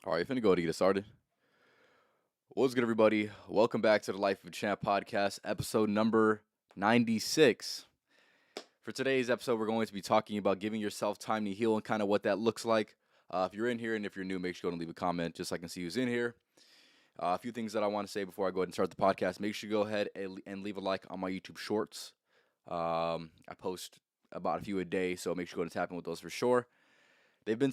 All right, finna go to get it started. What's good, everybody? Welcome back to the Life of a Champ podcast, episode number 96. For today's episode, we're going to be talking about giving yourself time to heal and kind of what that looks like. If you're in here and if you're new, make sure you go and leave a comment just so I can see who's in here. A few things that I want to say before I go ahead and start the podcast. Make sure you go ahead and leave a like on my YouTube shorts. I post about a few a day, so make sure you go and tap in with those for sure. They've been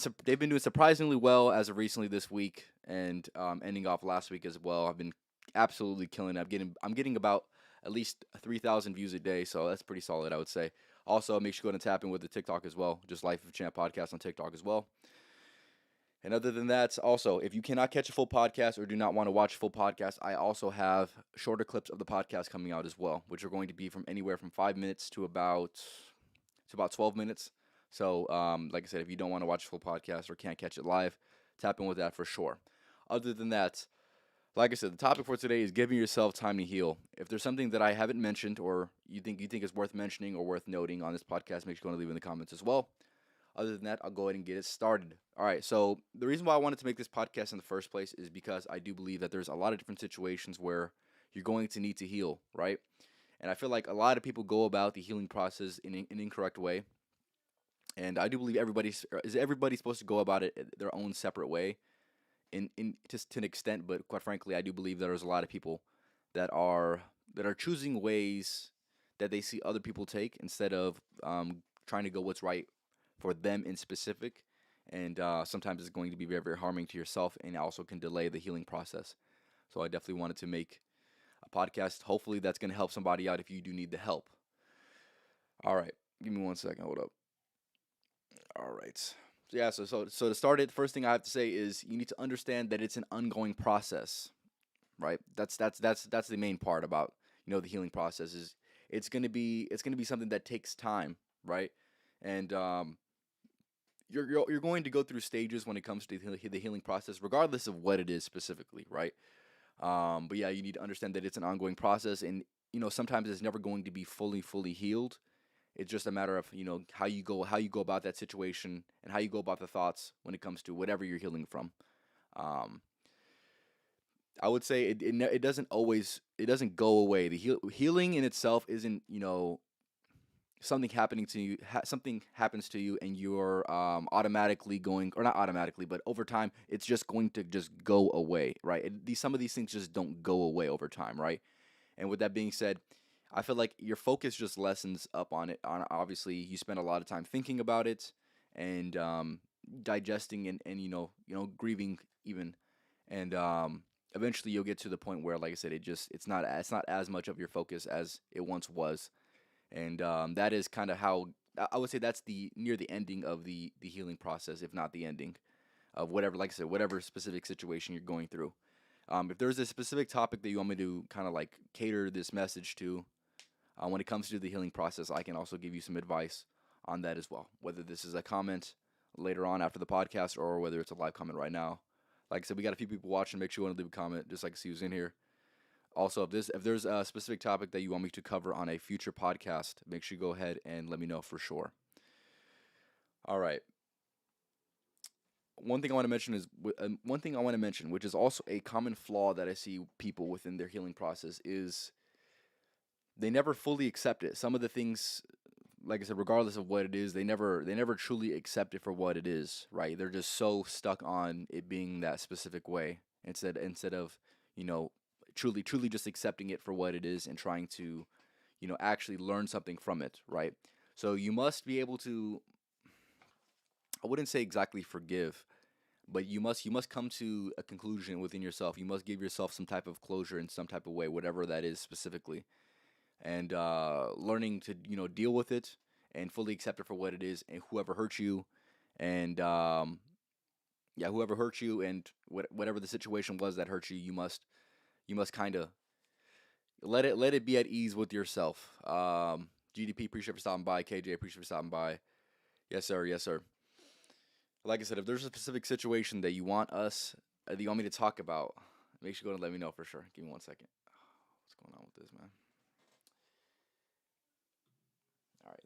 doing surprisingly well as of recently this week and ending off last week as well. I've been absolutely killing it. I'm getting about at least 3,000 views a day, so that's pretty solid, I would say. Also, make sure you go and tap in with the TikTok as well, just Life of Champ podcast on TikTok as well. And other than that, also, if you cannot catch a full podcast or do not want to watch a full podcast, I also have shorter clips of the podcast coming out as well, which are going to be from anywhere from 5 minutes to about 12 minutes. So, like I said, if you don't want to watch a full podcast or can't catch it live, tap in with that for sure. Other than that, like I said, the topic for today is giving yourself time to heal. If there's something that I haven't mentioned or you think is worth mentioning or worth noting on this podcast, make sure you go and leave in the comments as well. Other than that, I'll go ahead and get it started. All right. So the reason why I wanted to make this podcast in the first place is because I do believe that there's a lot of different situations where you're going to need to heal, right? And I feel like a lot of people go about the healing process in an incorrect way. And I do believe everybody supposed to go about it their own separate way, in just to an extent. But quite frankly, I do believe there's a lot of people that are choosing ways that they see other people take instead of trying to go what's right for them in specific. And sometimes it's going to be very, very harming to yourself and also can delay the healing process. So I definitely wanted to make a podcast. Hopefully, that's going to help somebody out if you do need the help. All right. Give me one second. Hold up. All right. Yeah, so to start it, the first thing I have to say is you need to understand that it's an ongoing process, right? That's the main part about, the healing process is it's gonna be something that takes time, right? And you're going to go through stages when it comes to the healing process, regardless of what it is specifically, right? But yeah, you need to understand that it's an ongoing process, and sometimes it's never going to be fully healed. It's just a matter of how you go about that situation and how you go about the thoughts when it comes to whatever you're healing from. Um, I would say it doesn't go away. The healing in itself isn't something happening to you. Something happens to you and you're automatically going, or not automatically, but over time it's just going to just go away, right? Some of these things just don't go away over time, right? And with that being said, I feel like your focus just lessens up on it. Obviously, you spend a lot of time thinking about it and digesting and grieving even, and eventually you'll get to the point where, like I said, it's not as much of your focus as it once was, and that is kind of how I would say that's the near the ending of the healing process, if not the ending of whatever, like I said, whatever specific situation you're going through. If there's a specific topic that you want me to kind of like cater this message to, when it comes to the healing process, I can also give you some advice on that as well. Whether this is a comment later on after the podcast or whether it's a live comment right now. Like I said, we got a few people watching. Make sure you want to leave a comment just like to see who's in here. Also, if there's a specific topic that you want me to cover on a future podcast, make sure you go ahead and let me know for sure. All right. One thing I want to mention, which is also a common flaw that I see people within their healing process, is they never fully accept it. Some of the things, like I said, regardless of what it is, they never truly accept it for what it is, right? They're just so stuck on it being that specific way instead of, you know, truly just accepting it for what it is and trying to, actually learn something from it, right? So you must be able to, I wouldn't say exactly forgive, but you must come to a conclusion within yourself. You must give yourself some type of closure in some type of way, whatever that is specifically, and learning to deal with it and fully accept it for what it is, and whoever hurt you, and yeah, whoever hurt you, and whatever the situation was that hurt you, you must kind of let it be at ease with yourself. GDP, appreciate for stopping by. KJ, appreciate for stopping by. Yes, sir. Yes, sir. Like I said, if there's a specific situation that you want me to talk about, make sure you go and let me know for sure. Give me one second. What's going on with this, man? All right,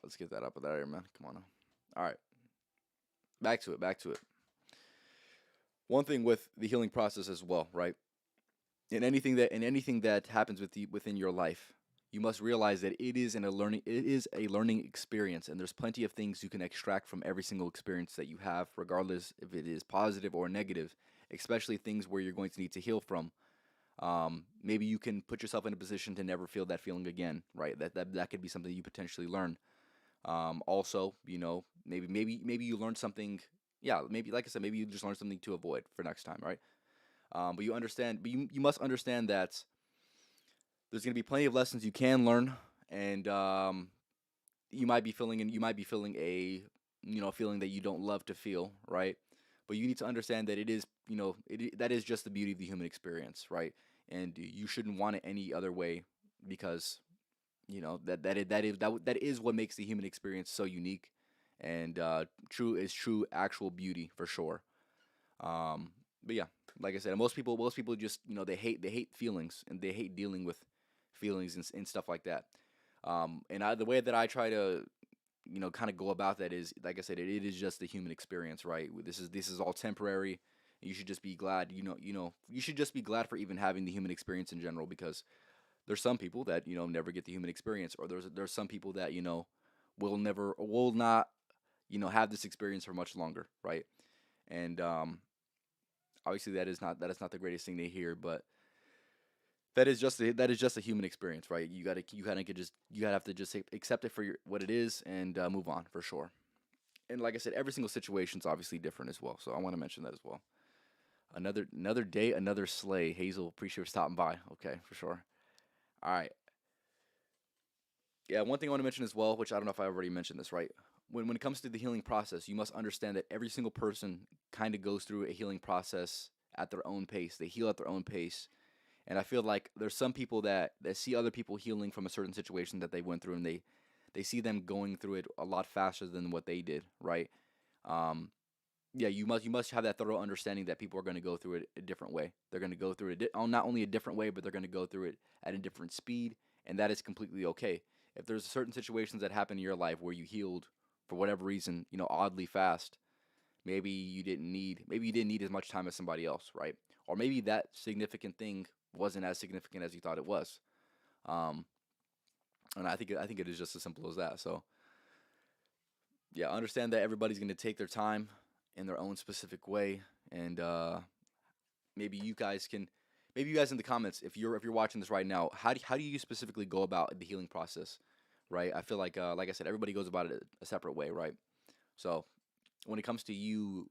let's get that up there, man. Come on now. All right, back to it. One thing with the healing process as well, right? In anything that happens within your life, you must realize that it is a learning experience, and there's plenty of things you can extract from every single experience that you have, regardless if it is positive or negative, especially things where you're going to need to heal from. Maybe you can put yourself in a position to never feel that feeling again, right? That could be something you potentially learn. Also, maybe you learn something. Yeah, maybe like I said, maybe you just learn something to avoid for next time, right? But you must understand that there's going to be plenty of lessons you can learn, and you might be feeling a feeling that you don't love to feel, right? But you need to understand that it is that is just the beauty of the human experience, right? And you shouldn't want it any other way, because that is what makes the human experience so unique, and true actual beauty for sure. um but yeah, like I said, most people just they hate feelings, and they hate dealing with feelings and stuff like that. The way that I try to kind of go about that is, like I said, it is just the human experience, right? This is all temporary. You should just be glad, you should just be glad for even having the human experience in general, because there's some people that never get the human experience, or there's some people that will not have this experience for much longer, right? And obviously that is not the greatest thing to hear, but that is just a human experience, right? You gotta have to just accept it for what it is, and move on for sure. And like I said, every single situation is obviously different as well, so I want to mention that as well. Another day, another sleigh. Hazel, appreciate you stopping by. Okay, for sure. All right. Yeah, one thing I want to mention as well, which I don't know if I already mentioned this, right? When it comes to the healing process, you must understand that every single person kind of goes through a healing process at their own pace. They heal at their own pace. And I feel like there's some people that see other people healing from a certain situation that they went through, and they see them going through it a lot faster than what they did, right? Um, yeah, you must have that thorough understanding that people are going to go through it a different way. They're going to go through it not only a different way, but they're going to go through it at a different speed, and that is completely okay. If there's certain situations that happen in your life where you healed for whatever reason, oddly fast, maybe you didn't need as much time as somebody else, right? Or maybe that significant thing wasn't as significant as you thought it was. Um, and I think it is just as simple as that. So yeah, understand that everybody's going to take their time in their own specific way, and maybe you guys can, maybe you guys in the comments, if you're watching this right now, how do you specifically go about the healing process, right? I feel like I said, everybody goes about it a separate way, right? So when it comes to you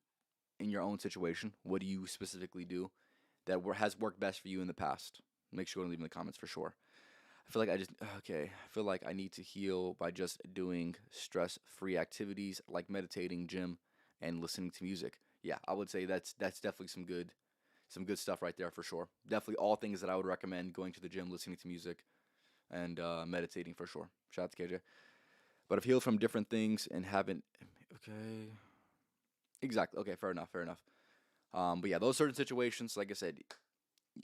in your own situation, what do you specifically do that has worked best for you in the past? Make sure to leave in the comments for sure. I feel like I need to heal by just doing stress-free activities like meditating, gym, and listening to music. Yeah, I would say that's definitely some good stuff right there for sure. Definitely all things that I would recommend: going to the gym, listening to music, and meditating for sure. Shout out to KJ. But I've healed from different things and haven't. Okay, exactly. Okay, fair enough. Fair enough. But yeah, those certain situations, like I said,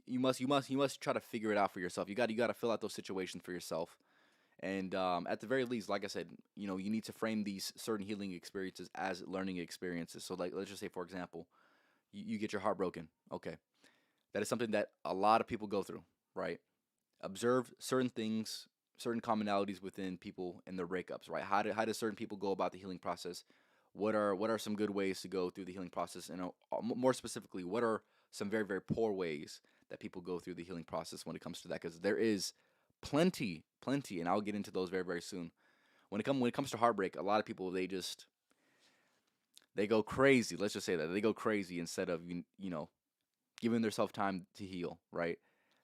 you must try to figure it out for yourself. You got to fill out those situations for yourself. And at the very least, like I said, you need to frame these certain healing experiences as learning experiences. So, like, let's just say, for example, you get your heart broken. Okay, that is something that a lot of people go through, right? Observe certain things, certain commonalities within people and their breakups, right? How do certain people go about the healing process? What are some good ways to go through the healing process? And more specifically, what are some very very poor ways that people go through the healing process when it comes to that? Because there is plenty, and I'll get into those very very soon. When it comes to heartbreak, a lot of people they go crazy. Let's just say that they go crazy instead of giving themselves time to heal, right?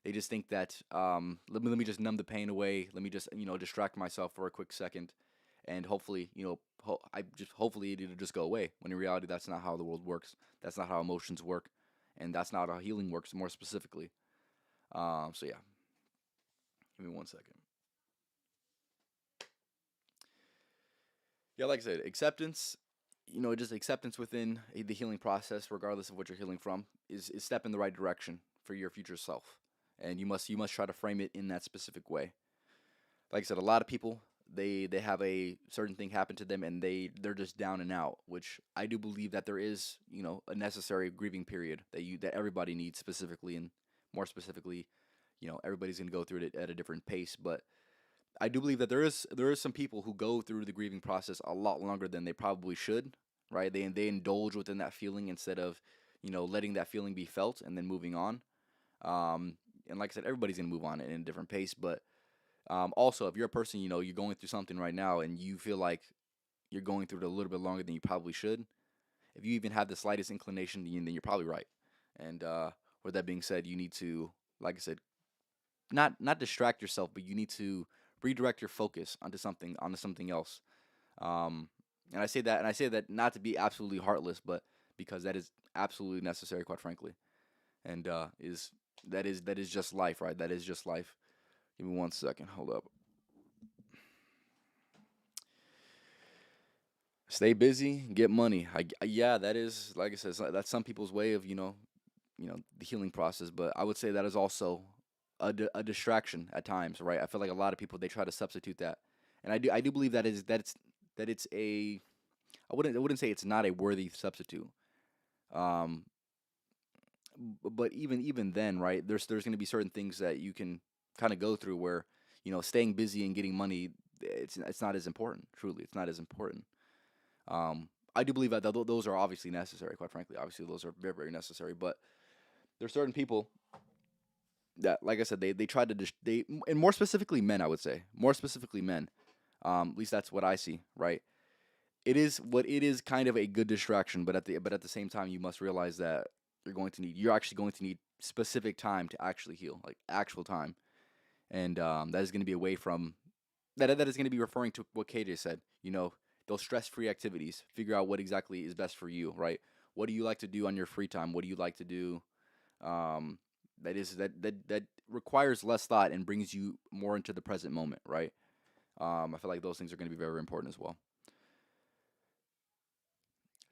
They just think that let me just numb the pain away. Let me just distract myself for a quick second, and hopefully hopefully it'll just go away. When in reality, that's not how the world works. That's not how emotions work, and that's not how healing works more specifically. So yeah, give me one second. Yeah, like I said, acceptance. Just acceptance within the healing process, regardless of what you're healing from, is step in the right direction for your future self, and you must try to frame it in that specific way. Like I said, a lot of people they have a certain thing happen to them and they're just down and out, which I do believe that there is, a necessary grieving period that everybody needs, specifically, and more specifically, everybody's going to go through it at a different pace. But I do believe that there is some people who go through the grieving process a lot longer than they probably should, right? They indulge within that feeling instead of, letting that feeling be felt and then moving on. And like I said, everybody's gonna move on at a different pace. But also, if you're a person, you're going through something right now and you feel like you're going through it a little bit longer than you probably should, if you even have the slightest inclination, then you're probably right. And with that being said, you need to, like I said, not distract yourself, but you need to redirect your focus onto something else. Um, and I say that not to be absolutely heartless, but because that is absolutely necessary, quite frankly. And is that is just life, right? That is just life. Give me one second. Hold up. Stay busy, get money. Yeah, that is, like I said, that's some people's way of, the healing process. But I would say that is also a distraction at times, right? I feel like a lot of people, they try to substitute that, and I do believe that it's a, I wouldn't say it's not a worthy substitute. Um, but even then, right? There's going to be certain things that you can kind of go through where, staying busy and getting money, it's not as important. Truly, it's not as important. I do believe that those are obviously necessary. Quite frankly, obviously those are very, very necessary. But there's certain people that, like I said, they try to and more specifically men, I would say, more specifically men. At least that's what I see. Right? It is kind of a good distraction, but at the same time, you must realize that you're actually going to need specific time to actually heal, like actual time, and that is going to be away from that is going to be referring to what KJ said. Those stress-free activities. Figure out what exactly is best for you, right? What do you like to do on your free time? What do you like to do? Um, that requires less thought and brings you more into the present moment, right? I feel like those things are going to be very important as well.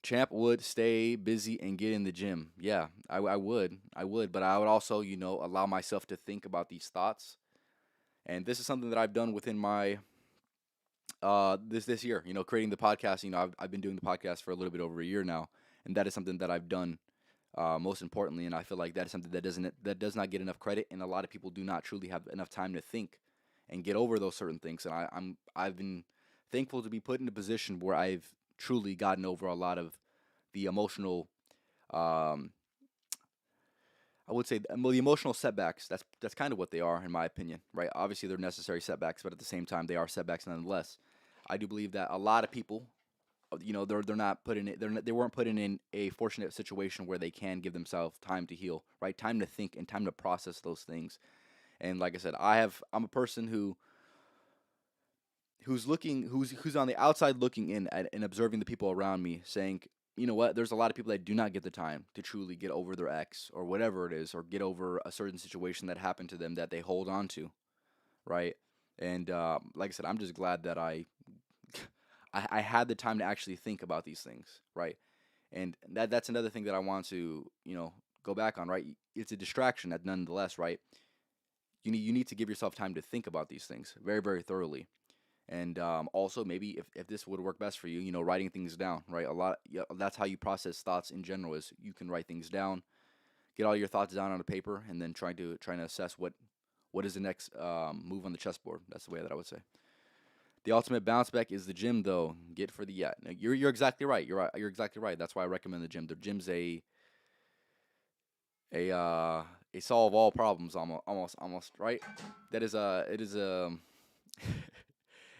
Champ would stay busy and get in the gym. Yeah, I would, but I would also, allow myself to think about these thoughts. And this is something that I've done within my this year. Creating the podcast. I've been doing the podcast for a little bit over a year now, and that is something that I've done. Most importantly, and I feel like that is something that does not get enough credit, and a lot of people do not truly have enough time to think and get over those certain things. And I've been thankful to be put in a position where I've truly gotten over a lot of the emotional, um, I would say, well, the emotional setbacks. That's kind of what they are, in my opinion, right? Obviously, they're necessary setbacks, but at the same time, they are setbacks nonetheless. I do believe that a lot of people, they're not put in it, they weren't put in a fortunate situation where they can give themselves time to heal, right? Time to think and time to process those things. And like I said, I'm a person who's on the outside looking in and observing the people around me, saying, you know what, there's a lot of people that do not get the time to truly get over their ex or whatever it is, or get over a certain situation that happened to them that they hold on to, right? And like I said, I'm just glad that I had the time to actually think about these things, right? And that's another thing that I want to, go back on, right? It's a distraction that nonetheless, right? You need to give yourself time to think about these things very, very thoroughly. And also, maybe if this would work best for you, writing things down, right? A lot, yeah, that's how you process thoughts in general, is you can write things down, get all your thoughts down on a paper, and then trying to assess what is the next move on the chessboard. That's the way that I would say. The ultimate bounce back is the gym, though. Get for the yeah. No, you're exactly right. You're right. You're exactly right. That's why I recommend the gym. The gym's a solve all problems, almost right. That is a it is a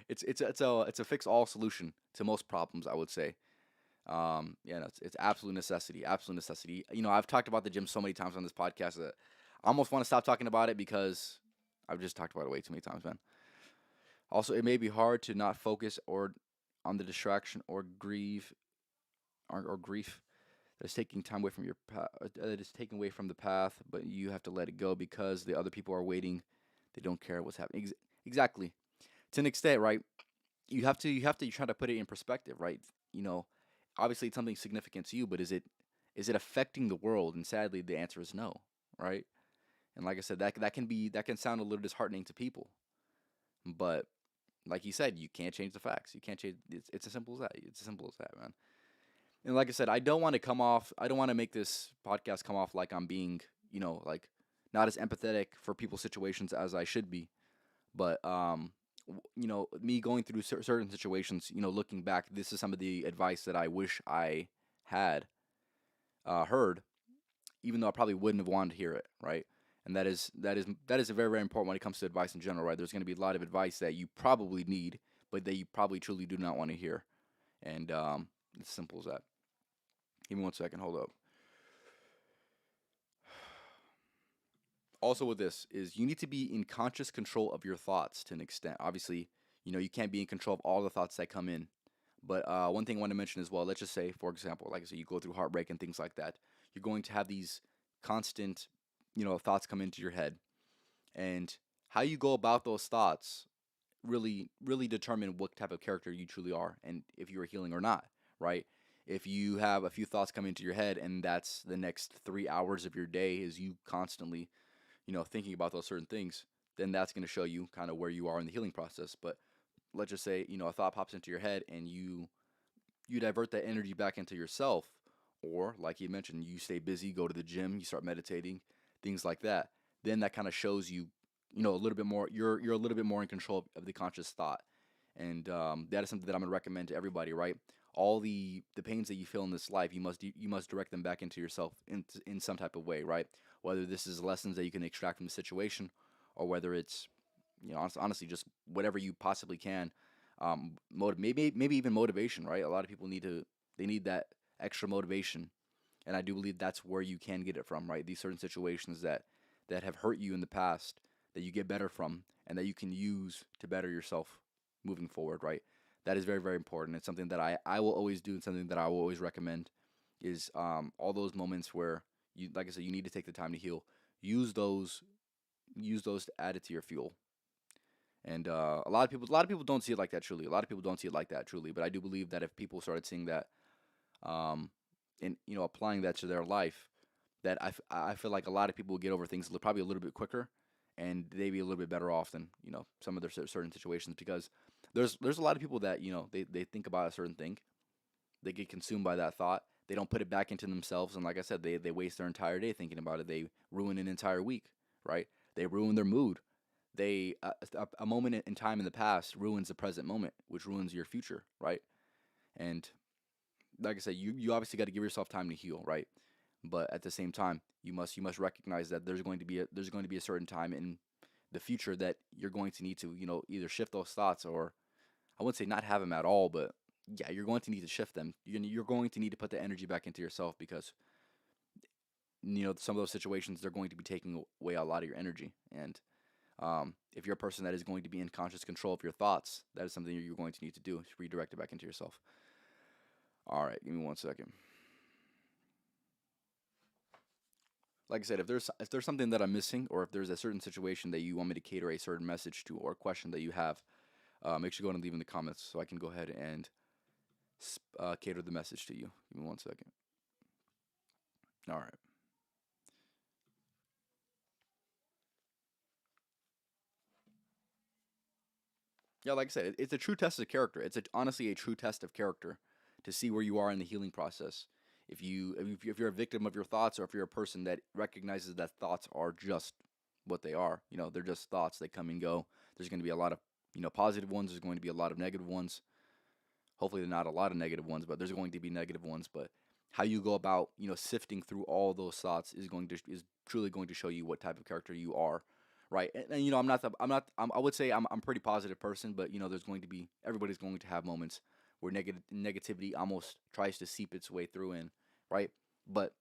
it's a fix all solution to most problems, I would say. Yeah, no, it's absolute necessity. Absolute necessity. I've talked about the gym so many times on this podcast that I almost want to stop talking about it because I've just talked about it way too many times, man. Also, it may be hard to not focus or on the distraction or grief that is taking time away from your path. That is taking away from the path, but you have to let it go because the other people are waiting. They don't care what's happening. Exactly. To an extent, right? You have to try to put it in perspective, right? You know, Obviously it's something significant to you, but is it affecting the world? And sadly, the answer is no, right? And like I said, that can sound a little disheartening to people, but like he said, you can't change the facts. You can't change. It's as simple as that. It's as simple as that, man. And like I said, I don't want to come off. I don't want to make this podcast come off like I'm being, like not as empathetic for people's situations as I should be. But me going through certain situations, looking back, this is some of the advice that I wish I had heard, even though I probably wouldn't have wanted to hear it, right? And that is a very very important when it comes to advice in general, right? There's going to be a lot of advice that you probably need, but that you probably truly do not want to hear, and it's as simple as that. Give me one second. Hold up. Also, with this is you need to be in conscious control of your thoughts to an extent. Obviously, you can't be in control of all the thoughts that come in. But one thing I want to mention as well, let's just say, for example, like I said, you go through heartbreak and things like that. You're going to have these constant, thoughts come into your head. And how you go about those thoughts really, really determine what type of character you truly are and if you are healing or not, right? If you have a few thoughts come into your head and that's the next 3 hours of your day is you constantly thinking about those certain things, then that's going to show you kind of where you are in the healing process. But let's just say, a thought pops into your head and you divert that energy back into yourself, or like you mentioned, you stay busy, go to the gym, you start meditating, things like that. Then that kind of shows you, a little bit more. You're a little bit more in control of the conscious thought, and that is something that I'm gonna recommend to everybody. Right, all the pains that you feel in this life, you must direct them back into yourself in some type of way. Right, whether this is lessons that you can extract from the situation, or whether it's honestly just whatever you possibly can. Maybe even motivation. Right, a lot of people need that extra motivation, and I do believe that's where you can get it from. Right, these certain situations that have hurt you in the past that you get better from and that you can use to better yourself moving forward, right? That is very, very important. It's something that I will always do and something that I will always recommend is all those moments where you, like I said, you need to take the time to heal. Use those, use those to add it to your fuel. And a lot of people don't see it like that truly. A lot of people don't see it like that truly. But I do believe that if people started seeing that, um, and applying that to their life, that I feel like a lot of people will get over things probably a little bit quicker, and they be a little bit better off than some of their certain situations because there's a lot of people that they think about a certain thing, they get consumed by that thought, they don't put it back into themselves, and like I said, they waste their entire day thinking about it. They ruin an entire week, right? They ruin their mood. They a moment in time in the past ruins the present moment, which ruins your future, right? And like I said, you obviously got to give yourself time to heal, right? But at the same time, you must recognize that there's going to be a certain time in the future that you're going to need to either shift those thoughts, or I wouldn't say not have them at all, but yeah, you're going to need to shift them. You're going to need to put the energy back into yourself because some of those situations they're going to be taking away a lot of your energy. And if you're a person that is going to be in conscious control of your thoughts, that is something you're going to need to do, is redirect it back into yourself. All right, give me one second. Like I said, if there's something that I'm missing, or if there's a certain situation that you want me to cater a certain message to, or a question that you have, make sure you go and leave in the comments so I can go ahead and cater the message to you. Give me one second. All right. Yeah, like I said, it's a true test of character. It's honestly a true test of character to see where you are in the healing process. If you're a victim of your thoughts, or if you're a person that recognizes that thoughts are just what they are, they're just thoughts. They come and go. There's going to be a lot of positive ones. There's going to be a lot of negative ones. Hopefully, not a lot of negative ones, but there's going to be negative ones. But how you go about sifting through all those thoughts is truly going to show you what type of character you are, right? And I would say I'm a pretty positive person, but there's going to be everybody's going to have moments where negativity almost tries to seep its way through in, right? But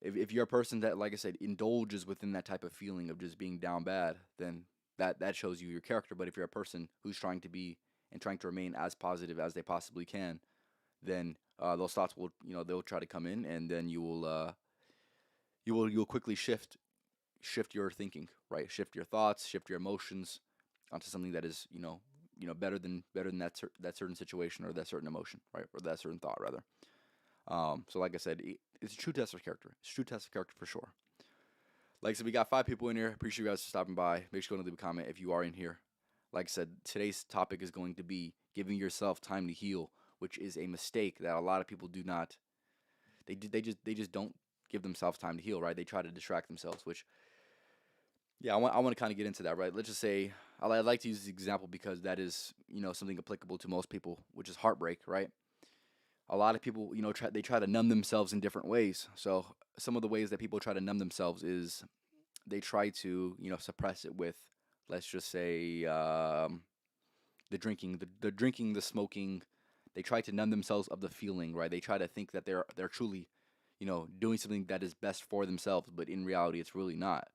if you're a person that, like I said, indulges within that type of feeling of just being down bad, then that shows you your character. But if you're a person who's trying to be and trying to remain as positive as they possibly can, then those thoughts will, they'll try to come in, and then you'll quickly shift your thinking, right? Shift your thoughts, shift your emotions onto something that is, better than that certain situation, or that certain emotion, right? Or that certain thought rather. So like I said, it's a true test of character. It's a true test of character for sure. Like I said, we got 5 people in here. Appreciate you guys for stopping by. Make sure you go and leave a comment if you are in here. like I said, today's topic is going to be giving yourself time to heal, which is a mistake that a lot of people do not. They just don't give themselves time to heal, right? They try to distract themselves, which yeah, I want to kind of get into that, right? Let's just say I'd like to use this example because that is something applicable to most people, which is heartbreak, right? A lot of people, they try to numb themselves in different ways. So some of the ways that people try to numb themselves is they try to suppress it with, let's just say, the drinking, the smoking. They try to numb themselves of the feeling, right? They try to think that they're truly doing something that is best for themselves, but in reality it's really not.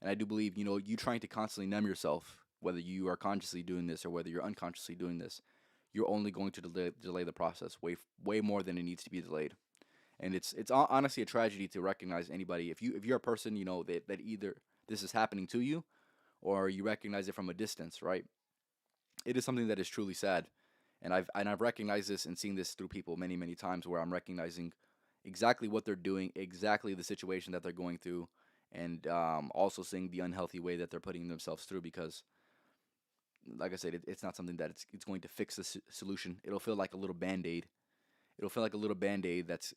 And I do believe you trying to constantly numb yourself, whether you are consciously doing this or whether you're unconsciously doing this, you're only going to delay the process way more than it needs to be delayed. And it's honestly a tragedy to recognize anybody, if you're a person that either this is happening to you or you recognize it from a distance, right? It is something that is truly sad. And I've recognized this and seen this through people many times, where I'm recognizing exactly what they're doing, exactly the situation that they're going through, and also seeing the unhealthy way that they're putting themselves through. Because, like I said, it's not something that it's going to fix the solution. It'll feel like a little band-aid. It'll feel like a little band-aid that's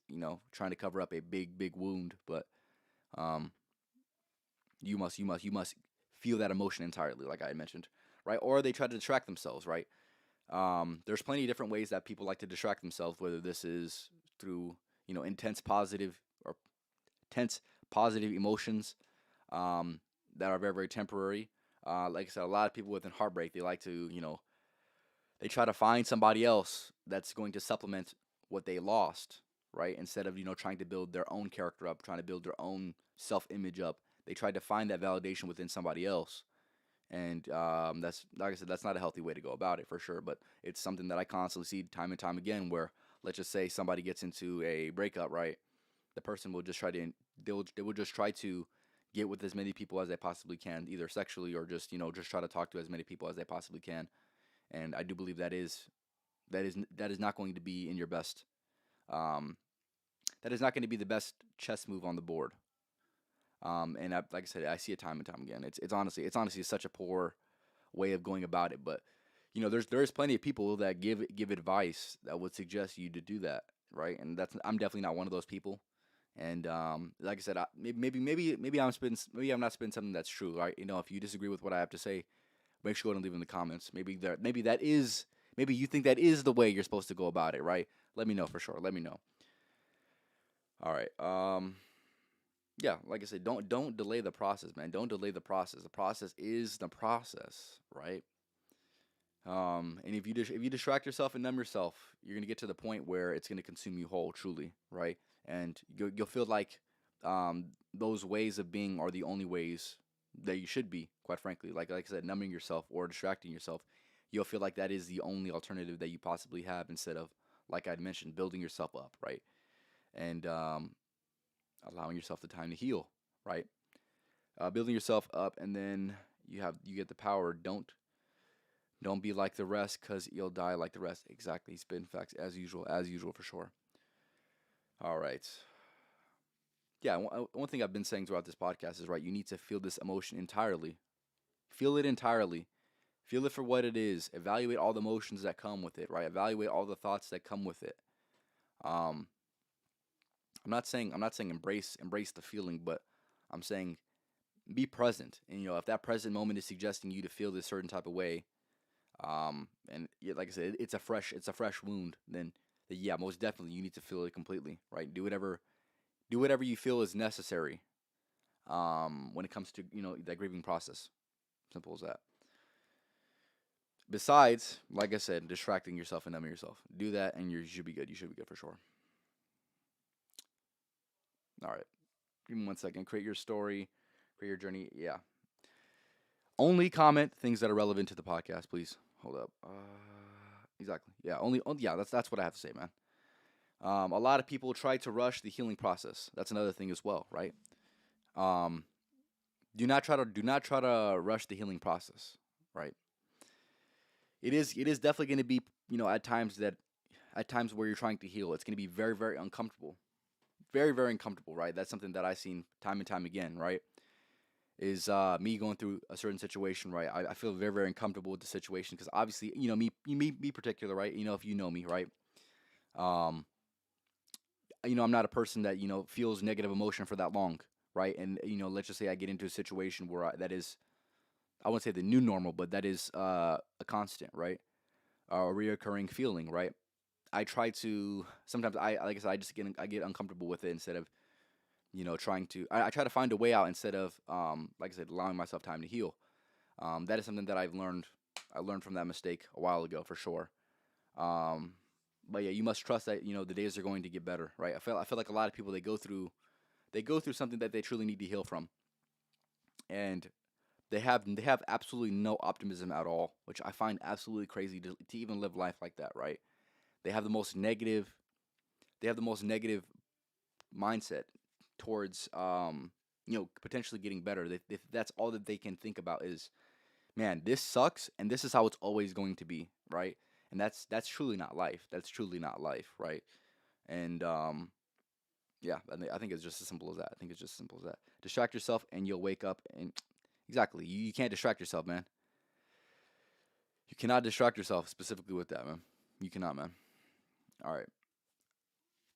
trying to cover up a big wound. But um, you must feel that emotion entirely, like I had mentioned, right? Or they try to distract themselves, right? There's plenty of different ways that people like to distract themselves, whether this is through intense positive emotions that are very temporary. Like I said, a lot of people within heartbreak, they like to they try to find somebody else that's going to supplement what they lost, right? Instead of trying to build their own character up, trying to build their own self-image up, they try to find that validation within somebody else. And that's, like I said, that's not a healthy way to go about it, for sure. But it's something that I constantly see time and time again, where let's just say somebody gets into a breakup, right? The person will just they will just try to get with as many people as they possibly can, either sexually or just try to talk to as many people as they possibly can. And I do believe that is not going to be in your best. Um, that is not going to be the best chess move on the board. And like I said, I see it time and time again. It's honestly such a poor way of going about it. But there's plenty of people that give advice that would suggest you to do that, right? And I'm definitely not one of those people. And like I said, maybe I'm not spitting something that's true, right? If you disagree with what I have to say, make sure to leave in the comments. Maybe you think that is the way you're supposed to go about it, right? Let me know for sure. Let me know. All right. Yeah, like I said, don't delay the process, man. Don't delay the process. The process is the process, right? And if you distract yourself and numb yourself, you're gonna get to the point where it's gonna consume you whole, truly, right? And you'll feel like those ways of being are the only ways that you should be. Quite frankly, like I said, numbing yourself or distracting yourself, you'll feel like that is the only alternative that you possibly have, instead of, like I'd mentioned, building yourself up, right? And allowing yourself the time to heal, right? Building yourself up, and then you get the power. Don't be like the rest, because you'll die like the rest. Exactly. Spin facts as usual for sure. All right. Yeah, one thing I've been saying throughout this podcast is, right, you need to feel this emotion entirely. Feel it entirely. Feel it for what it is. Evaluate all the emotions that come with it, right? Evaluate all the thoughts that come with it. Um, I'm not saying embrace the feeling, but I'm saying be present. And if that present moment is suggesting you to feel this certain type of way, and yeah, like I said, it's a fresh wound, then yeah, most definitely you need to feel it completely, right? Do whatever you feel is necessary. When it comes to that grieving process, simple as that. Besides, like I said, distracting yourself and numbing yourself, do that, and you should be good. You should be good for sure. All right, give me 1 second. Create your story, create your journey. Yeah. Only comment things that are relevant to the podcast, please. Hold up. Exactly. Yeah. Yeah. That's what I have to say, man. A lot of people try to rush the healing process. That's another thing as well, right? Um, do not try to rush the healing process, right? It is definitely going to be at times where you're trying to heal, it's going to be very uncomfortable, very uncomfortable, right? That's something that I've seen time and time again, right? is me going through a certain situation, right? I feel very, very uncomfortable with the situation because obviously, me particular, right? If you know me, right? Um, I'm not a person that feels negative emotion for that long, right? And let's just say I get into a situation where that is, I won't say the new normal, but that is a constant, right? A reoccurring feeling, right? I try to sometimes like I said, I get uncomfortable with it instead of trying to. I try to find a way out instead of like I said, allowing myself time to heal. That is something that I've learned. I learned from that mistake a while ago for sure. Um, but yeah, you must trust that the days are going to get better, right? I feel like a lot of people they go through something that they truly need to heal from, and they have absolutely no optimism at all, which I find absolutely crazy to even live life like that, right? They have the most negative they have the most negative mindset towards potentially getting better. That's all that they can think about is, man, this sucks and this is how it's always going to be, right? And that's truly not life. That's truly not life, right? And yeah, I think it's just as simple as that. I think it's just as simple as that. Distract yourself and you'll wake up and exactly, you can't distract yourself, man. You cannot distract yourself specifically with that, man. You cannot, man. All right.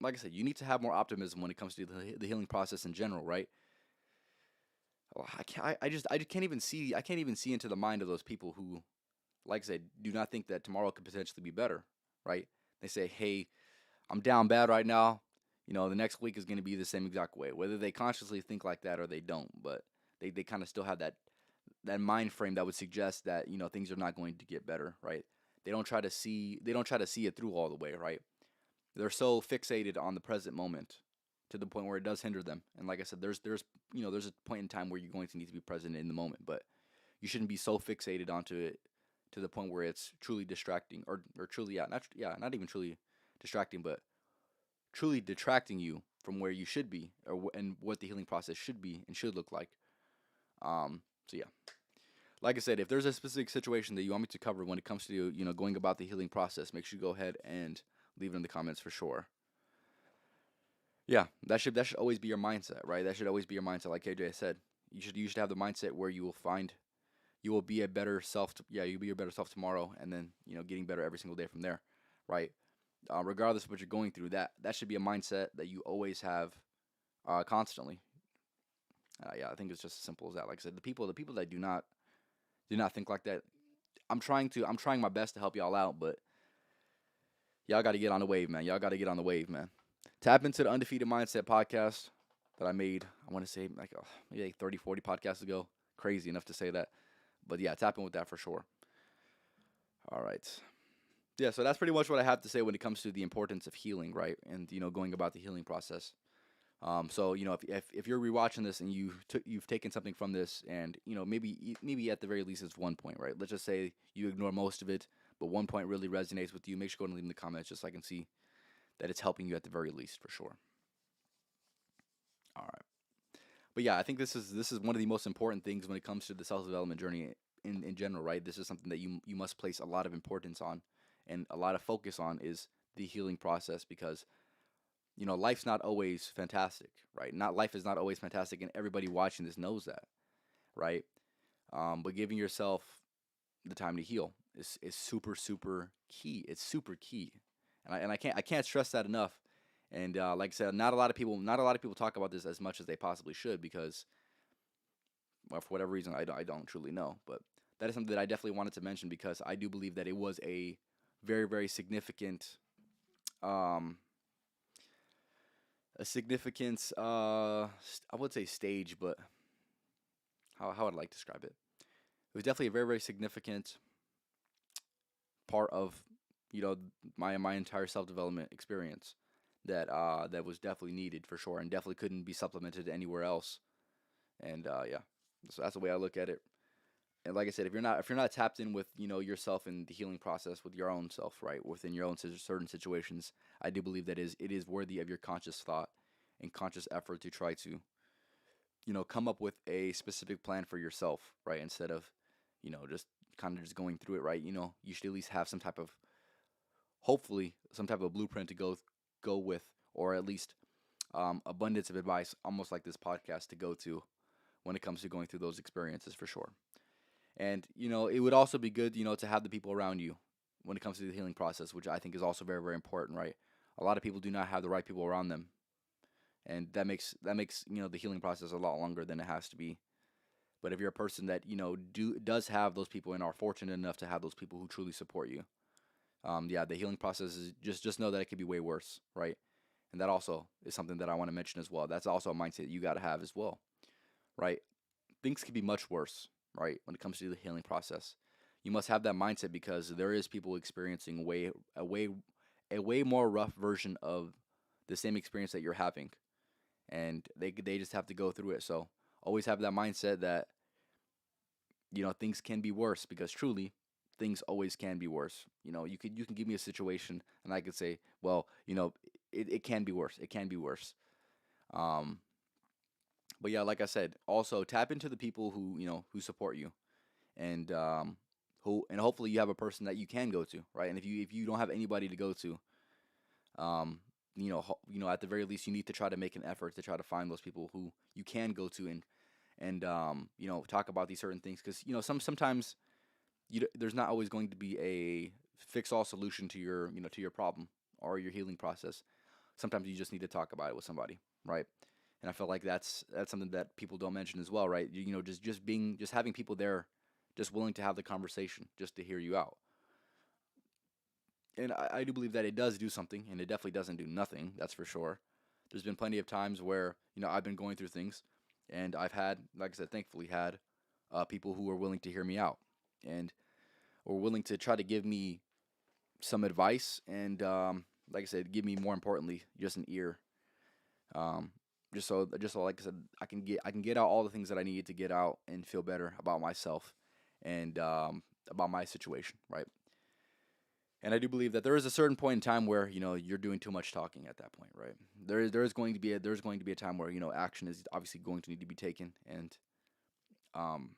Like I said, you need to have more optimism when it comes to the healing process in general, right? Oh, I just can't even see into the mind of those people who, like I said, do not think that tomorrow could potentially be better, right? They say, hey, I'm down bad right now. The next week is going to be the same exact way. Whether they consciously think like that or they don't, but they kind of still have that mind frame that would suggest that things are not going to get better, right? They don't try to see it through all the way, right? They're so fixated on the present moment to the point where it does hinder them. And like I said, there's a point in time where you're going to need to be present in the moment, but you shouldn't be so fixated onto it to the point where it's truly distracting or truly not even truly distracting, but truly detracting you from where you should be and what the healing process should be and should look like. So yeah, like I said, if there's a specific situation that you want me to cover when it comes to going about the healing process, make sure you go ahead and leave it in the comments for sure. Yeah, that should always be your mindset, right? That should always be your mindset. Like KJ said, you should have the mindset where you will be a better self. Yeah, you'll be your better self tomorrow, and then getting better every single day from there, right? Regardless of what you're going through, that should be a mindset that you always have constantly. Yeah, I think it's just as simple as that. Like I said, the people that do not think like that. I'm trying my best to help y'all out, but y'all got to get on the wave, man. Y'all got to get on the wave, man. Tap into the Undefeated Mindset podcast that I made, I want to say like maybe like 30, 40 podcasts ago. Crazy enough to say that. But yeah, tap in with that for sure. All right. Yeah, so that's pretty much what I have to say when it comes to the importance of healing, right? And going about the healing process. So if you're rewatching this and you've taken something from this, and maybe at the very least it's one point, right? Let's just say you ignore most of it, but one point really resonates with you. Make sure to go and leave in the comments just so I can see that it's helping you at the very least for sure. All right. But yeah, I think this is one of the most important things when it comes to the self development journey in general, right? This is something that you must place a lot of importance on and a lot of focus on is the healing process because life's not always fantastic, right? Not life is not always fantastic, and everybody watching this knows that, right? But giving yourself the time to heal is super super key. It's super key, and I can't stress that enough. And like I said, not a lot of people talk about this as much as they possibly should because, well, for whatever reason, I don't truly know. But that is something that I definitely wanted to mention because I do believe that it was a very very um, significant I would say stage, but how would I like to describe it? It was definitely a very very significant part of you know my entire self development experience that was definitely needed for sure and definitely couldn't be supplemented anywhere else. And yeah, so that's the way I look at it. And like I said, if you're not tapped in with yourself and the healing process with your own self, right, within your own certain situations, I do believe that it is worthy of your conscious thought and conscious effort to try to come up with a specific plan for yourself, right, instead of just kind of just going through it, right. You should at least have hopefully some type of blueprint to go with, or at least abundance of advice, almost like this podcast, to go to when it comes to going through those experiences for sure. And it would also be good, to have the people around you when it comes to the healing process, which I think is also very, very important, right? A lot of people do not have the right people around them, and that makes the healing process a lot longer than it has to be. But if you're a person that does have those people and are fortunate enough to have those people who truly support you, yeah, the healing process is just know that it could be way worse, right? And that also is something that I want to mention as well. That's also a mindset you got to have as well, right? Things could be much worse, right? When it comes to the healing process, you must have that mindset because there is people experiencing a way more rough version of the same experience that you're having, and they just have to go through it. So always have that mindset that things can be worse because truly things always can be worse. You can give me a situation and I could say, well, it can be worse. It can be worse. Um, but yeah, like I said, also tap into the people who support you, and hopefully you have a person that you can go to, right? And if you don't have anybody to go to, um, at the very least you need to try to make an effort to try to find those people who you can go to, and talk about these certain things, because sometimes there's not always going to be a fix all solution to your problem or your healing process. Sometimes you just need to talk about it with somebody, right? And I feel like that's something that people don't mention as well, right? Just having people there, just willing to have the conversation, just to hear you out. And I do believe that it does do something, and it definitely doesn't do nothing. That's for sure. There's been plenty of times where I've been going through things, and I've had, like I said, thankfully had people who were willing to hear me out, and were willing to try to give me some advice, and like I said, give me, more importantly, just an ear. Um, just so like I said, I can get out all the things that I needed to get out and feel better about myself, and about my situation, right? And I do believe that there is a certain point in time where you're doing too much talking at that point, right? There is going to be a time where action is obviously going to need to be taken, and um,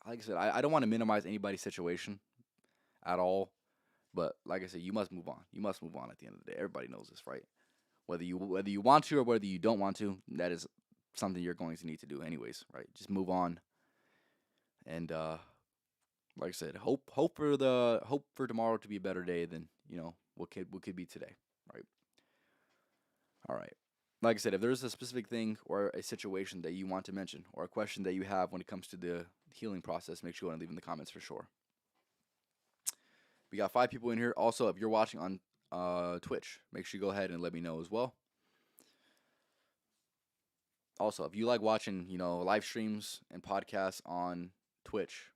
like I said, I don't want to minimize anybody's situation at all, but like I said, you must move on. You must move on at the end of the day. Everybody knows this, right? Whether you want to or whether you don't want to, that is something you're going to need to do anyways, right? Just move on, and like I said, hope for tomorrow to be a better day than what could be today, right? All right. Like I said, if there's a specific thing or a situation that you want to mention or a question that you have when it comes to the healing process, make sure you leave in the comments for sure. We got 5 people in here. Also, if you're watching on Twitch, make sure you go ahead and let me know as well. Also, if you like watching, live streams and podcasts on Twitch,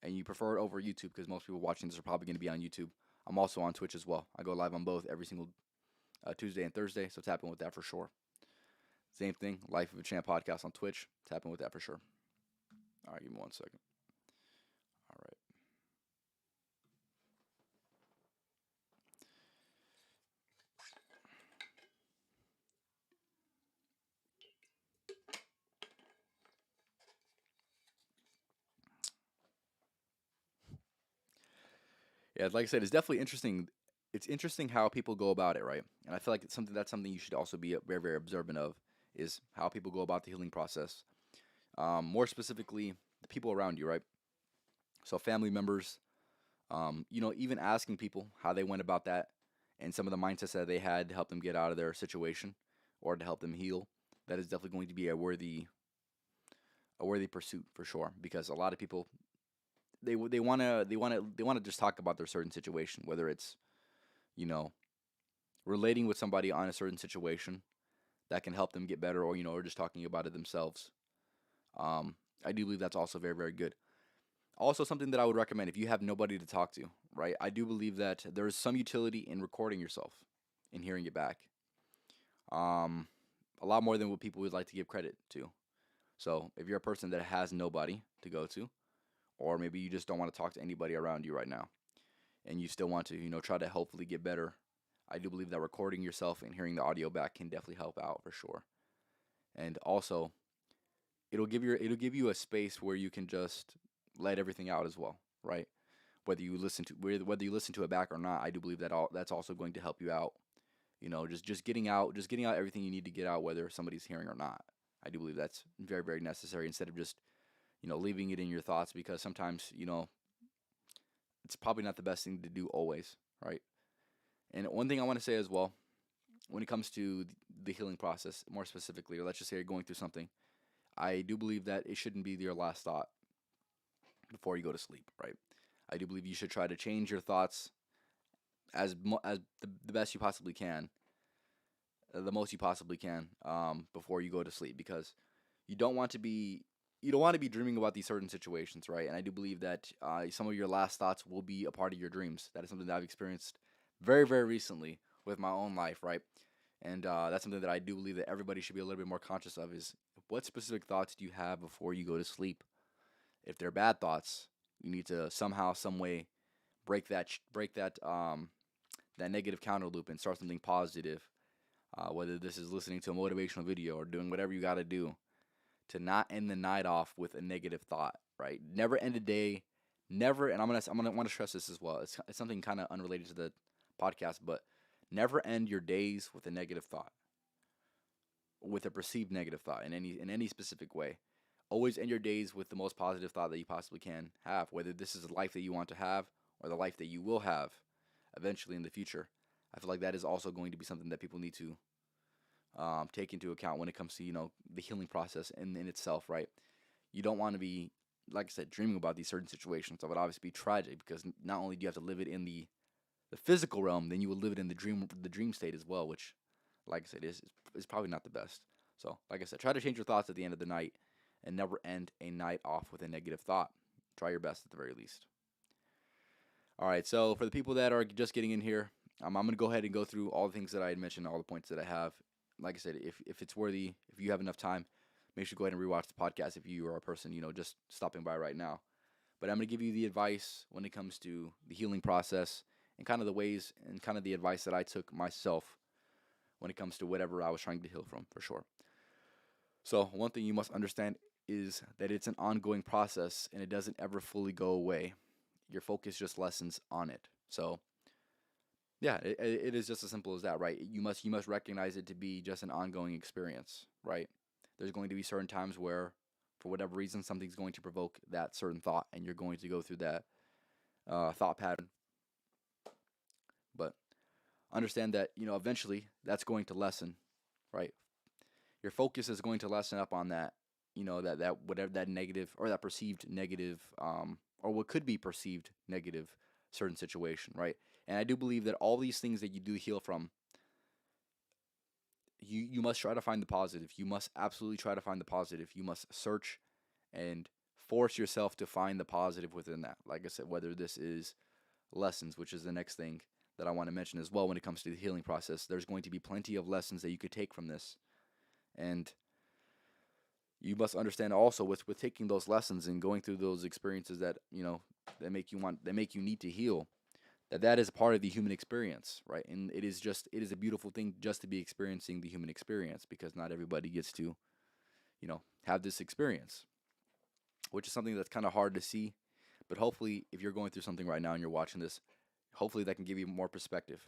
and you prefer it over YouTube, because most people watching this are probably going to be on YouTube, I'm also on Twitch as well. I go live on both every single Tuesday and Thursday, so tap in with that for sure. Same thing, Life of a Champ podcast on Twitch. Tap in with that for sure. All right, give me 1 second. All right. Yeah, like I said, it's definitely interesting. It's interesting how people go about it, right? And I feel like that's something you should also be very, very observant of, is how people go about the healing process. More specifically, the people around you, right? So family members, even asking people how they went about that, and some of the mindsets that they had to help them get out of their situation or to help them heal. That is definitely going to be a worthy pursuit for sure, because a lot of people, they want to just talk about their certain situation, whether it's you know relating with somebody on a certain situation that can help them get better, or just talking about it themselves. Um, I do believe that's also very, very good. Also, something that I would recommend if you have nobody to talk to, right? I do believe that there is some utility in recording yourself and hearing it back. Um, a lot more than what people would like to give credit to. So, if you're a person that has nobody to go to, or maybe you just don't want to talk to anybody around you right now, and you still want to, try to hopefully get better, I do believe that recording yourself and hearing the audio back can definitely help out for sure. And also, it'll give you a space where you can just let everything out as well, right? Whether you listen to it back or not, I do believe that's also going to help you out. Just getting out everything you need to get out, whether somebody's hearing or not. I do believe that's very, very necessary instead of just, leaving it in your thoughts, because sometimes, it's probably not the best thing to do always, right? And one thing I want to say as well, when it comes to the healing process, more specifically, or let's just say you're going through something, I do believe that it shouldn't be your last thought before you go to sleep, right? I do believe you should try to change your thoughts as the best you possibly can, the most you possibly can, before you go to sleep, because you don't want to be you don't want to be dreaming about these certain situations, right? And I do believe that some of your last thoughts will be a part of your dreams. That is something that I've experienced very, very recently with my own life, right? And that's something that I do believe that everybody should be a little bit more conscious of, is what specific thoughts do you have before you go to sleep? If they're bad thoughts, you need to somehow, some way break that negative counter loop and start something positive. Whether this is listening to a motivational video or doing whatever you got to do to not end the night off with a negative thought, right? Never end a day, never. And I'm gonna want to stress this as well. It's something kind of unrelated to the podcast, but never end your days with a negative thought, with a perceived negative thought in any specific way. Always end your days with the most positive thought that you possibly can have, whether this is the life that you want to have or the life that you will have eventually in the future. I feel like that is also going to be something that people need to take into account when it comes to the healing process in itself, right? You don't want to be, like I said, dreaming about these certain situations. That would obviously be tragic, because not only do you have to live it in the physical realm, then you will live it in the dream state as well, which, like I said, is probably not the best. So, like I said, try to change your thoughts at the end of the night and never end a night off with a negative thought. Try your best at the very least. All right, so for the people that are just getting in here, I'm going to go ahead and go through all the things that I had mentioned, all the points that I have. Like I said, if it's worthy, if you have enough time, make sure to go ahead and rewatch the podcast if you are a person, just stopping by right now. But I'm going to give you the advice when it comes to the healing process, and kind of the ways and kind of the advice that I took myself when it comes to whatever I was trying to heal from, for sure. So, one thing you must understand is that it's an ongoing process and it doesn't ever fully go away. Your focus just lessens on it. So, yeah, it is just as simple as that, right? You must recognize it to be just an ongoing experience, right? There's going to be certain times where, for whatever reason, something's going to provoke that certain thought, and you're going to go through that thought pattern. But understand that eventually that's going to lessen, right? Your focus is going to lessen up on that, that whatever that negative or that perceived negative, or what could be perceived negative certain situation, right? And I do believe that all these things that you do heal from, you must try to find the positive. You must absolutely try to find the positive. You must search and force yourself to find the positive within that. Like I said, whether this is lessons, which is the next thing that I want to mention as well when it comes to the healing process, there's going to be plenty of lessons that you could take from this. And you must understand also with taking those lessons and going through those experiences that, that make you need to heal, that is a part of the human experience, right? And it is a beautiful thing just to be experiencing the human experience, because not everybody gets to, have this experience, which is something that's kind of hard to see. But hopefully, if you're going through something right now and you're watching this, hopefully that can give you more perspective.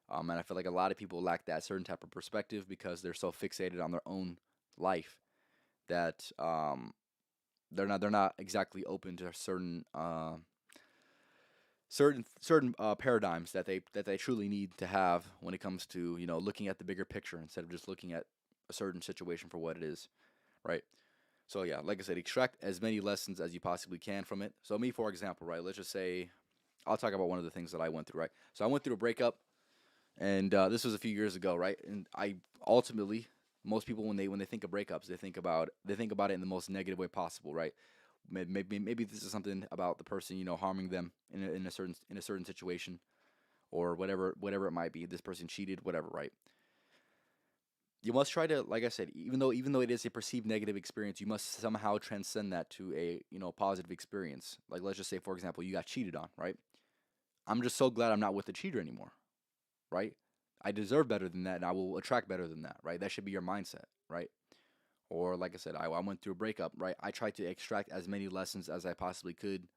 And I feel like a lot of people lack that certain type of perspective because they're so fixated on their own life that they're not exactly open to certain paradigms that they truly need to have when it comes to looking at the bigger picture instead of just looking at a certain situation for what it is, right? So yeah, like I said, extract as many lessons as you possibly can from it. So me, for example, right? Let's just say I'll talk about one of the things that I went through, right? So I went through a breakup, and this was a few years ago, right? And I ultimately, most people when they think of breakups, they think about it in the most negative way possible, right? Maybe this is something about the person harming them in a certain situation, or whatever it might be. This person cheated, whatever, right? You must try to, like I said, even though it is a perceived negative experience, you must somehow transcend that to a positive experience. Like, let's just say, for example, you got cheated on, right? I'm just so glad I'm not with the cheater anymore, right? I deserve better than that, and I will attract better than that, right? That should be your mindset, right? Or like I said, I went through a breakup, right? I tried to extract as many lessons as I possibly could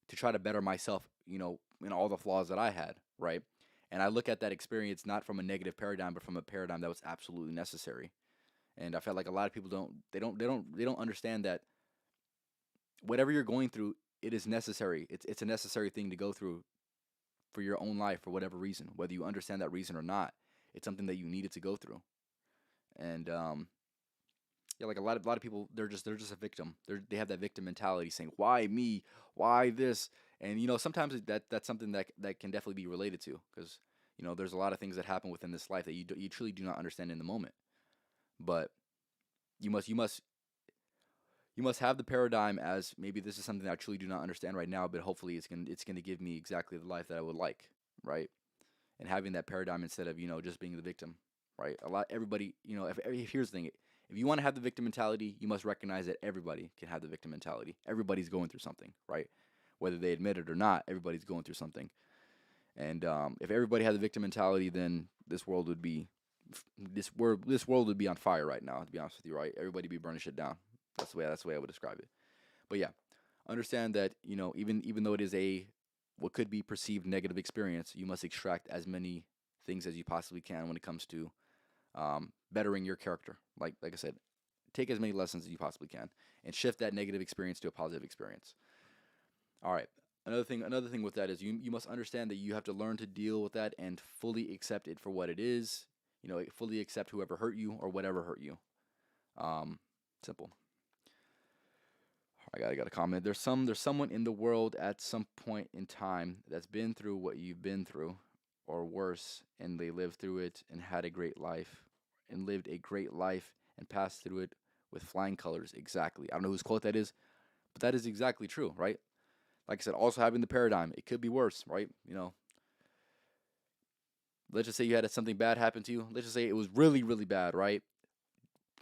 to try to better myself, in all the flaws that I had, right? And I look at that experience not from a negative paradigm, but from a paradigm that was absolutely necessary. And I feel like a lot of people don't understand that whatever you're going through, it is necessary. It's a necessary thing to go through for your own life for whatever reason, whether you understand that reason or not. It's something that you needed to go through. And yeah, like a lot of people, they're just a victim. They have that victim mentality, saying, "Why me? Why this?" And sometimes that's something that can definitely be related to, because there's a lot of things that happen within this life that you truly do not understand in the moment. But you must you must you must have the paradigm as, maybe this is something that I truly do not understand right now, but hopefully it's gonna give me exactly the life that I would like, right? And having that paradigm instead of just being the victim, right? Everybody, if here's the thing, if you want to have the victim mentality, you must recognize that everybody can have the victim mentality. Everybody's going through something, right? Whether they admit it or not, everybody's going through something. And if everybody had the victim mentality, then this world would be on fire right now. To be honest with you, right? Everybody be burning shit down. That's the way I would describe it. But yeah, understand that even though it is what could be perceived negative experience, you must extract as many things as you possibly can when it comes to bettering your character. Like I said, take as many lessons as you possibly can and shift that negative experience to a positive experience. All right. Another thing with that is you must understand that you have to learn to deal with that and fully accept it for what it is. Fully accept whoever hurt you or whatever hurt you. Simple. I got a comment. There's someone in the world at some point in time that's been through what you've been through, or worse, and they lived through it and had a great life, and lived a great life and passed through it with flying colors. Exactly. I don't know whose quote that is, but that is exactly true, right? Like I said, also having the paradigm, it could be worse, right? Let's just say you had something bad happen to you. Let's just say it was really, really bad, right?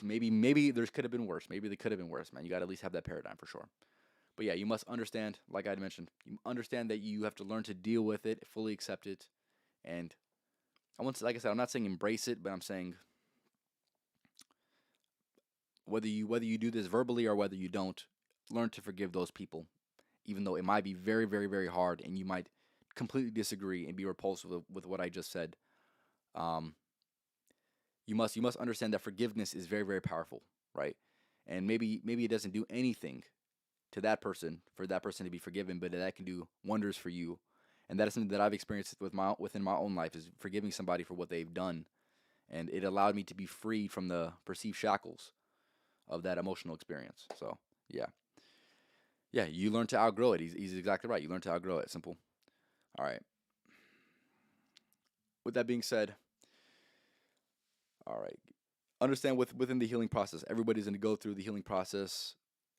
Maybe there could have been worse. Maybe they could have been worse, man. You got to at least have that paradigm for sure. But yeah, you must understand, like I mentioned, you understand that you have to learn to deal with it, fully accept it, and like I said, I'm not saying embrace it, but I'm saying whether you do this verbally or whether you don't, learn to forgive those people, even though it might be very, very, very hard, and you might completely disagree and be repulsed with what I just said. Um, you must understand that forgiveness is very, very powerful, right? And maybe it doesn't do anything to that person for that person to be forgiven, but that can do wonders for you. And that is something that I've experienced within my own life, is forgiving somebody for what they've done, and it allowed me to be freed from the perceived shackles of that emotional experience. So yeah, yeah, you learn to outgrow it. He's exactly right. You learn to outgrow it. Simple. All right. With that being said, all right, understand within the healing process, everybody's going to go through the healing process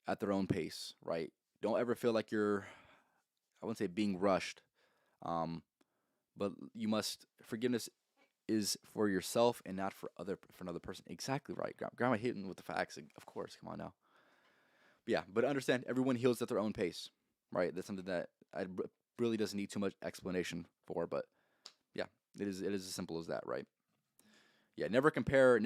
at their own pace, right? Don't ever feel like you're, I wouldn't say being rushed, um, but forgiveness is for yourself and not for another person. Exactly right. Grandma hitting with the facts, of course. Come on now. But yeah, but understand, everyone heals at their own pace, right? That's something that really doesn't need too much explanation for. But yeah, it is as simple as that, right? Yeah, never compare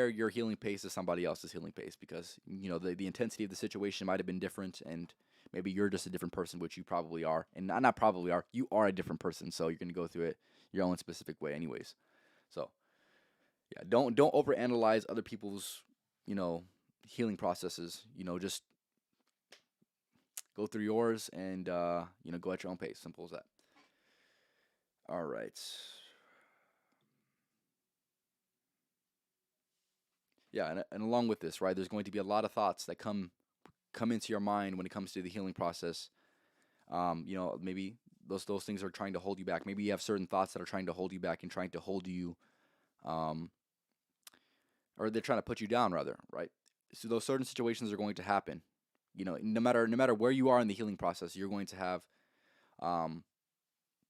your healing pace to somebody else's healing pace, because the intensity of the situation might have been different, and maybe you're just a different person, which you probably are, and not probably are, you are a different person, so you're gonna go through it your own specific way, anyways. So yeah, don't overanalyze other people's you know healing processes. Just go through yours, and go at your own pace. Simple as that. All right. Yeah, and along with this, right, there's going to be a lot of thoughts that come into your mind when it comes to the healing process. Maybe those things are trying to hold you back. Maybe you have certain thoughts that are trying to hold you back and trying to hold you, um, or they're trying to put you down, rather, right? So those certain situations are going to happen. No matter where you are in the healing process, um,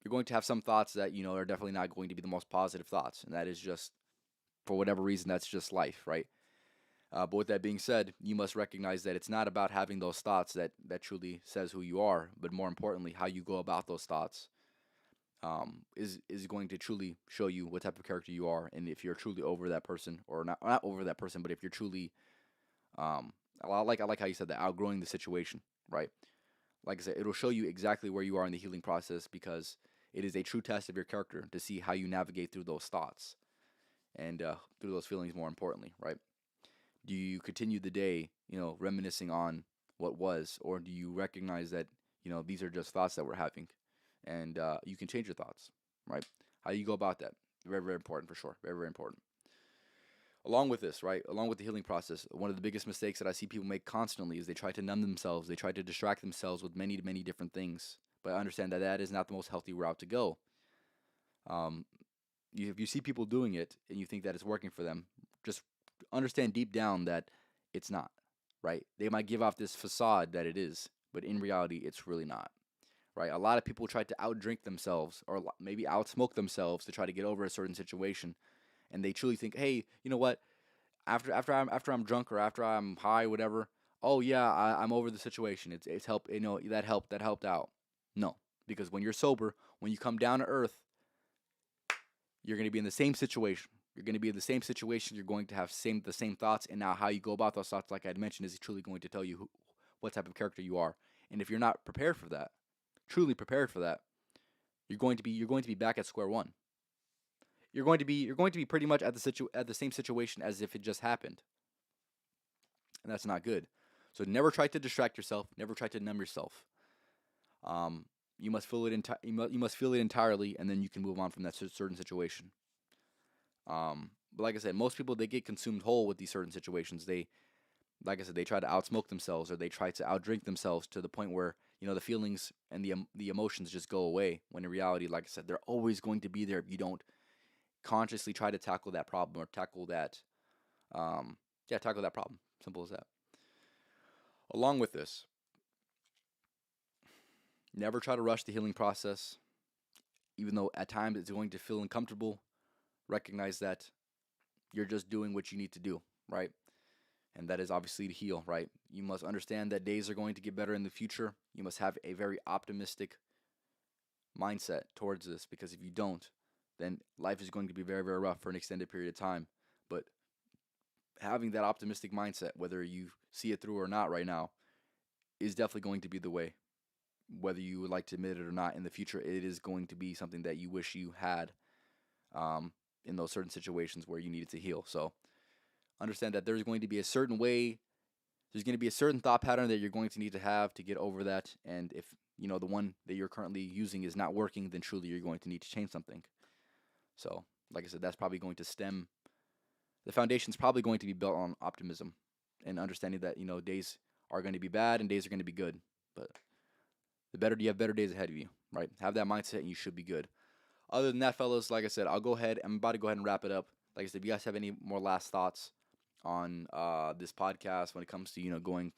you're going to have some thoughts that are definitely not going to be the most positive thoughts, and that is just, for whatever reason, that's just life, right? But with that being said, you must recognize that it's not about having those thoughts that truly says who you are, but more importantly, how you go about those thoughts, is going to truly show you what type of character you are, and if you're truly over that person, or not over that person, but if you're truly, um, I like how you said that, outgrowing the situation, right? Like I said, it'll show you exactly where you are in the healing process, because it is a true test of your character to see how you navigate through those thoughts, and through those feelings, more importantly, right? Do you continue the day, reminiscing on what was, or do you recognize that, these are just thoughts that we're having, and you can change your thoughts, right? How do you go about that? Very, very important for sure. Very, very important. Along with this, right? Along with the healing process, one of the biggest mistakes that I see people make constantly is they try to numb themselves. They try to distract themselves with many, many different things. But I understand that that is not the most healthy route to go. Um, if you see people doing it and you think that it's working for them, just understand deep down that it's not, right? They might give off this facade that it is, but in reality, it's really not, right? A lot of people try to outdrink themselves or maybe outsmoke themselves to try to get over a certain situation, and they truly think, hey, you know what? After I'm drunk or after I'm high, whatever. Oh yeah, I'm over the situation. It's helped. That helped out. No, because when you're sober, when you come down to earth, you're going to be in the same situation. You're going to be in the same situation. You're going to have the same thoughts, and now how you go about those thoughts, like I had mentioned, is truly going to tell you what type of character you are. And if you're not prepared for that, truly prepared for that, you're going to be back at square one. You're going to be pretty much at the same situation as if it just happened, and that's not good. So never try to distract yourself. Never try to numb yourself. Um, you must feel it feel it entirely, and then you can move on from that certain situation. But like I said, most people they get consumed whole with these certain situations. Like I said, they try to outsmoke themselves or they try to outdrink themselves to the point where the feelings and the emotions just go away. When in reality, like I said, they're always going to be there if you don't consciously try to tackle that problem or um, tackle that problem. Simple as that. Along with this, never try to rush the healing process, even though at times it's going to feel uncomfortable. Recognize that you're just doing what you need to do, right? And that is obviously to heal, right? You must understand that days are going to get better in the future. You must have a very optimistic mindset towards this because if you don't, then life is going to be very, very rough for an extended period of time. But having that optimistic mindset, whether you see it through or not right now, is definitely going to be the way. Whether you would like to admit it or not, in the future, it is going to be something that you wish you had um, in those certain situations where you needed to heal. So understand that there's going to be a certain way, there's going to be a certain thought pattern that you're going to need to have to get over that. And if the one that you're currently using is not working, then truly you're going to need to change something. So, like I said, that's probably going to stem. The foundation's probably going to be built on optimism and understanding that days are going to be bad and days are going to be good. But the better you have better days ahead of you, right? Have that mindset and you should be good. Other than that, fellas, like I said, I'm about to go ahead and wrap it up. Like I said, if you guys have any more last thoughts on this podcast when it comes to going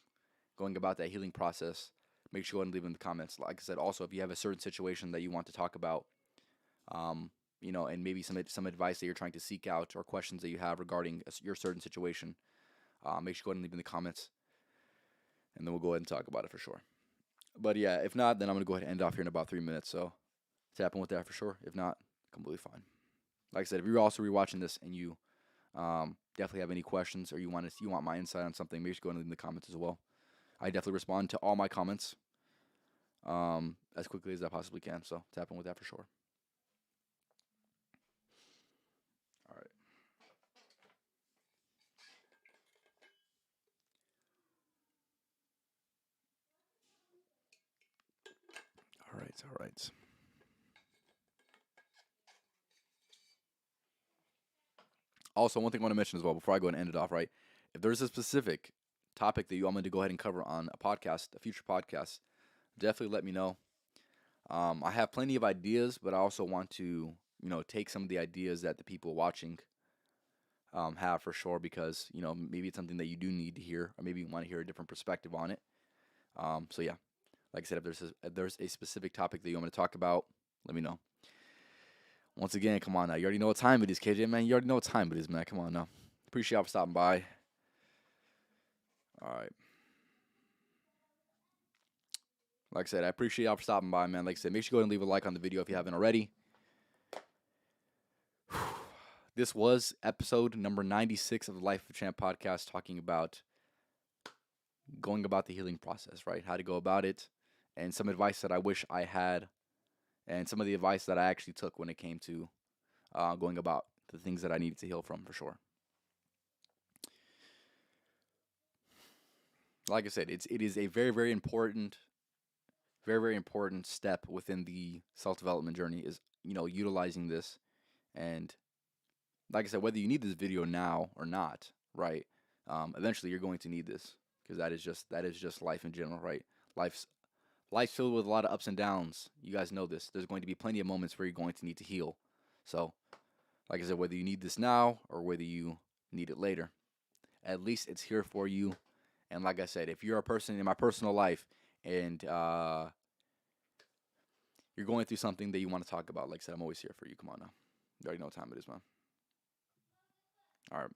about that healing process, make sure you go ahead and leave them in the comments. Like I said, also if you have a certain situation that you want to talk about, and maybe some advice that you're trying to seek out or questions that you have regarding your certain situation, make sure you go ahead and leave in the comments, and then we'll go ahead and talk about it for sure. But yeah, if not, then I'm gonna go ahead and end off here in about 3 minutes. So tapping with that for sure. If not, completely fine. Like I said, if you're also rewatching this and you definitely have any questions or you want my insight on something, make sure you go and leave in the comments as well. I definitely respond to all my comments as quickly as I possibly can. So tap in with that for sure. All right. All right. All right. Also, one thing I want to mention as well before I go and end it off, right? If there's a specific topic that you want me to go ahead and cover on a future podcast, definitely let me know. I have plenty of ideas, but I also want to, take some of the ideas that the people watching have for sure because, maybe it's something that you do need to hear, or maybe you want to hear a different perspective on it. So yeah, like I said, if there's a specific topic that you want me to talk about, let me know. Once again, come on now. You already know what time it is, KJ, man. You already know what time it is, man. Come on now. Appreciate y'all for stopping by. All right. Like I said, I appreciate y'all for stopping by, man. Like I said, make sure you go ahead and leave a like on the video if you haven't already. This was episode number 96 of the Life of Champ podcast, talking about going about the healing process, right? How to go about it, and some advice that I wish I had, and some of the advice that I actually took when it came to going about the things that I needed to heal from, for sure. like I said, it is a very very important step within the self development journey. Is utilizing this, and like I said, whether you need this video now or not, right? Eventually you're going to need this because that is just life in general, right? Life's life's filled with a lot of ups and downs. You guys know this. There's going to be plenty of moments where you're going to need to heal. So, like I said, whether you need this now or whether you need it later, at least it's here for you. And like I said, if you're a person in my personal life and you're going through something that you want to talk about, like I said, I'm always here for you. Come on now. You already know what time it is, man. All right.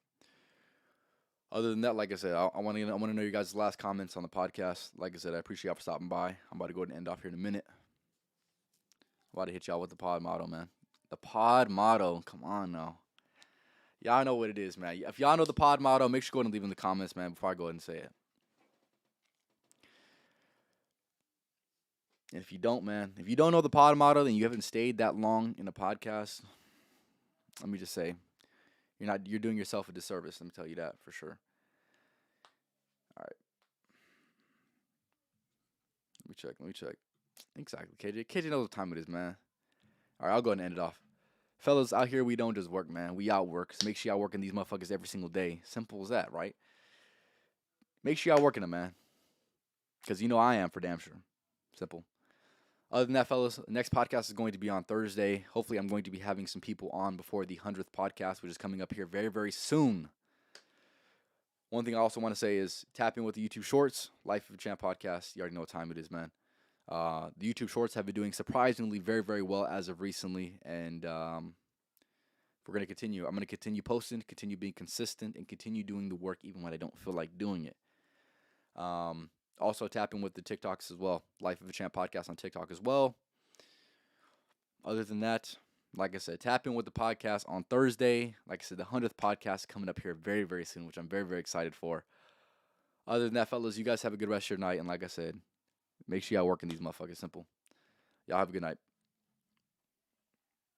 Other than that, like I said, I want to know your guys' last comments on the podcast. Like I said, I appreciate y'all for stopping by. I'm about to go ahead and end off here in a minute. I'm about to hit y'all with the pod motto, man. The pod motto. Come on now. Y'all know what it is, man. If y'all know the pod motto, make sure you go ahead and leave in the comments, man, before I go ahead and say it. And if you don't, man, if you don't know the pod motto, then you haven't stayed that long in a podcast. Let me just say, you're doing yourself a disservice. Let me tell you that for sure. All right. Let me check. Exactly. KJ knows what time it is, man. All right, I'll go ahead and end it off. Fellas, out here, we don't just work, man. We outwork. So make sure y'all working these motherfuckers every single day. Simple as that, right? Make sure y'all working them, man. Because you know I am for damn sure. Simple. Other than that, fellas, the next podcast is going to be on Thursday. Hopefully, I'm going to be having some people on before the 100th podcast, which is coming up here very, very soon. One thing I also want to say is tap in with the YouTube Shorts, Life of a Champ podcast. You already know what time it is, man. The YouTube Shorts have been doing surprisingly very, very well as of recently, and we're going to continue. I'm going to continue posting, continue being consistent, and continue doing the work even when I don't feel like doing it. Also, tap in with the TikToks as well. Life of a Champ podcast on TikTok as well. Other than that, like I said, tap in with the podcast on Thursday. Like I said, the 100th podcast coming up here very, very soon, which I'm very, very excited for. Other than that, fellas, you guys have a good rest of your night. And like I said, make sure y'all working these motherfuckers. Simple. Y'all have a good night.